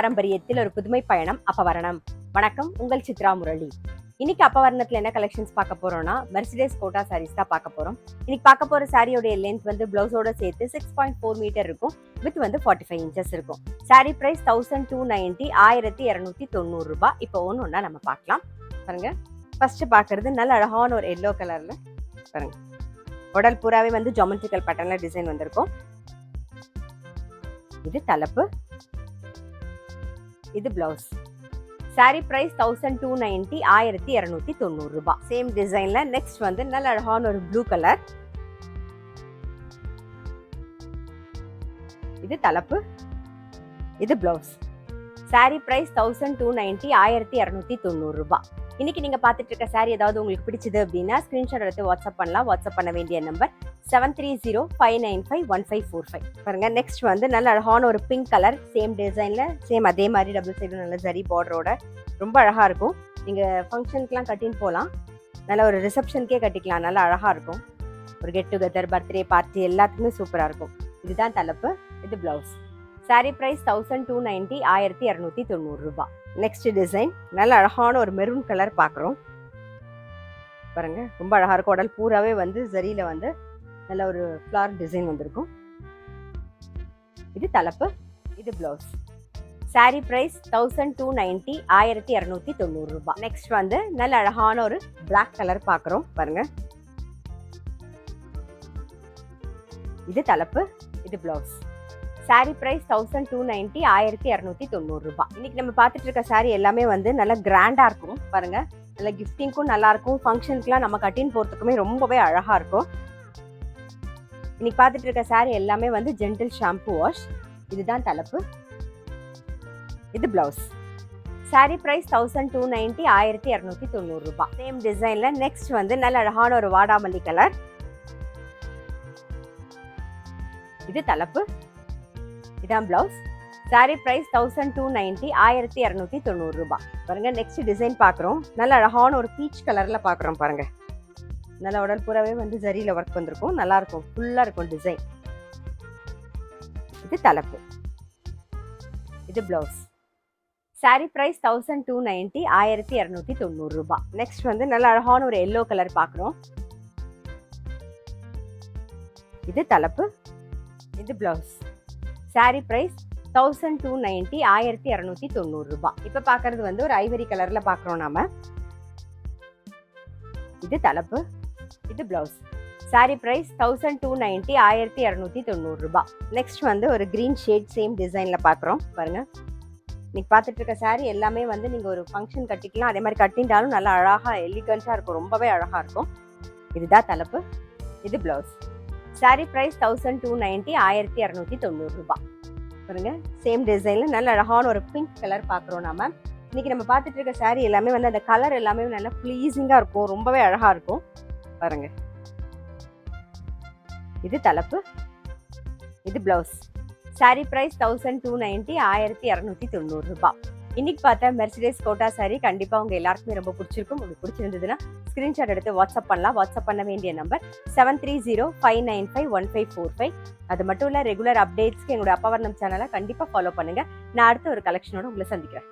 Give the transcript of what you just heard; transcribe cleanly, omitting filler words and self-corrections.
பாரம்பரியத்தில் ஒரு புதுமை பயணம் அப்பவரணம். வணக்கம், உங்கள் சித்ரா முரளி. இன்னைக்கு அப்பவரணத்துல என்ன கலெக்ஷன்ஸ் பார்க்க போறோம்னா மெர்சிடஸ் கோட்டா சாரீஸ் தான் பார்க்க போறோம். இன்னைக்கு பார்க்க போற சாரியோட லென்த் வந்து பிளவுஸோட சேர்த்து 6.4 மீட்டர் இருக்கும். வித் வந்து 45 இன்ச்சஸ் இருக்கும். சாரி பிரைஸ் 1290 1290 ரூபாய். இப்போ ஒன்னொன்னா நம்ம பார்க்கலாம். பாருங்க, ஃபர்ஸ்ட் பார்க்கறது நல்ல அழகான ஒரு எல்லோ கலர்ல பாருங்க. உடல் பூராவே வந்து ஜியோமெட்ரிக்கல் பேட்டர்ன்ல டிசைன் வந்திருக்கும். இது தலைப்பு, இது பிளவுஸ். சாரி பிரைஸ் 1290 1290 ரூபாய். சேம் டிசைன்ல நெக்ஸ்ட் வந்து நல்ல அழகான ஒரு ப்ளூ கலர். இது தலைப்பு, இது பிளவுஸ். சாரி பிரைஸ் 1290 1290 ரூபாய். இன்னைக்கு நீங்க பார்த்துட்டு இருக்க சாரி ஏதாவது உங்களுக்கு பிடிச்சது அப்படின்னா ஸ்கிரீன்ஷாட் எடுத்து வாட்ஸ்அப் பண்ணலாம். வாட்ஸ்அப் பண்ண வேண்டிய நம்பர் 7305951545. பாருங்க, நெக்ஸ்ட் வந்து நல்ல அழகான ஒரு பிங்க் கலர். சேம் டிசைன்ல சேம் அதே மாதிரி டபுள் சைடு நல்ல ஜரி பார்டரோட ரொம்ப அழகா இருக்கும். நீங்க ஃபங்க்ஷனுக்குலாம் கட்டின்னு போகலாம், நல்ல ஒரு ரிசப்ஷனுக்கே கட்டிக்கலாம், நல்லா அழகா இருக்கும். ஒரு கெட் டுகெதர், பர்த்டே பார்ட்டி எல்லாத்துக்குமே சூப்பரா இருக்கும். இதுதான் தலைப்பு, இது பிளவுஸ். சாரி பிரைஸ் 1290 1290 ரூபாய். நெக்ஸ்ட் டிசைன் நல்ல அழகான ஒரு மெரூன் கலர் பார்க்குறோம். பாருங்க, ரொம்ப அழகா இருக்கும். உடல் பூராவே வந்து ஜரியில வந்து நல்ல ஒரு ஃப்ளவர் டிசைன் வந்திருக்கும். இது தலைப்பு, இது பிளவுஸ். சாரி பிரைஸ் 1290 1290 ரூபாய். நெக்ஸ்ட் வந்து நல்ல அழகான ஒரு பிளாக் கலர் பார்க்குறோம். பாருங்க, இது தலைப்பு, இது பிளவுஸ். சாரி பிரைஸ் 1290 1290 ரூபாய். இன்னைக்கு நம்ம பார்த்துட்டு இருக்க சாரி எல்லாமே வந்து நல்லா கிராண்டா இருக்கும். பாருங்க, நல்ல கிஃப்டிங்க்கும் நல்லா இருக்கும். ஃபங்க்ஷனுக்குலாம் நம்ம கட்டின்னு போறதுக்குமே ரொம்பவே அழகா இருக்கும். இன்னைக்கு பார்த்துட்டு இருக்க சாரி எல்லாமே வந்து ஜென்டில் ஷாம்பு வாஷ். இதுதான் தலைப்பு, இது பிளவுஸ். சாரி பிரைஸ் 1290 1290 ரூபாய். சேம் டிசைன்ல நெக்ஸ்ட் வந்து நல்ல அழகான ஒரு வாடாமல்லி கலர். இது தலைப்பு, இதான் பிளவுஸ். சாரி பிரைஸ் 1290 1290 ரூபாய். பாருங்க, நெக்ஸ்ட் டிசைன் பார்க்குறோம். நல்ல அழகான ஒரு பீச் கலர்ல பார்க்குறோம். பாருங்க, நல்ல உடல் பூராவே வந்து ஜரியில ஒர்க் வந்திருக்கும், நல்லா இருக்கும், ஃபுல்லா இருக்கும் டிசைன். இது தலைப்பு, இது பிளவுஸ். சாரி பிரைஸ் 1290 1290 ரூபாய். நெக்ஸ்ட் வந்து நல்ல அழகான ஒரு எல்லோ கலர் பார்க்குறோம். இது தலைப்பு, இது பிளவுஸ். சாரி பிரைஸ் 1290 1290 ரூபாய். இப்ப பாக்குறது வந்து ஒரு ஐவரி கலர்ல பாக்குறோம் நாம. இது தலைப்பு, இது பிளவுஸ். சாரி பிரைஸ் 1290 1290 ரூபாய். நெக்ஸ்ட் வந்து ஒரு கிரீன் ஷேட் சேம் டிசைன்ல பாக்குறோம். பாருங்க, நீங்க பாத்துட்டு இருக்க சாரி எல்லாமே வந்து நீங்க ஒரு ஃபங்க்ஷன் கட்டிக்கலாம், அதே மாதிரி கட்டிட்டாலும் நல்லா அழகா எலிகன்ஸா இருக்கும், ரொம்பவே அழகா இருக்கும். இதுதான் தலைப்பு, இது பிளவுஸ். சாரி பிரைஸ் 1290 1290 ரூபாய். பாருங்க, சேம் டிசைன்ல நல்ல அழகான ஒரு பிங்க் கலர் பாக்குறோம் நாம. இன்னைக்கு நம்ம பார்த்துட்டு இருக்க சாரி எல்லாமே வந்து அந்த கலர் எல்லாமே நல்லா ப்ளீசிங்கா இருக்கும், ரொம்பவே அழகா இருக்கும். பாருங்க, இது தலைப்பு, இது பிளவுஸ். சாரி பிரைஸ் 1290 1290 ரூபாய். இன்னைக்கு பார்த்தா மெர்சிடஸ் கோட்டா சாரி கண்டிப்பா உங்க எல்லாருக்குமே ரொம்ப பிடிச்சிருக்கும். உங்களுக்கு பிடிச்சிருந்ததுன்னா ஸ்கிரீன்ஷாட் எடுத்து வாட்ஸ்அப் பண்ணலாம். வாட்ஸ்அப் பண்ண வேண்டிய நம்பர் 7305951545. அது மட்டும் இல்ல, ரெகுலர் அப்டேட்ஸ்க்கு எங்களோட அப்பவரணம் சேனலை கண்டிப்பா ஃபாலோ பண்ணுங்க. நான் அடுத்த ஒரு கலெக்ஷனோட உங்களை சந்திக்கிறேன்.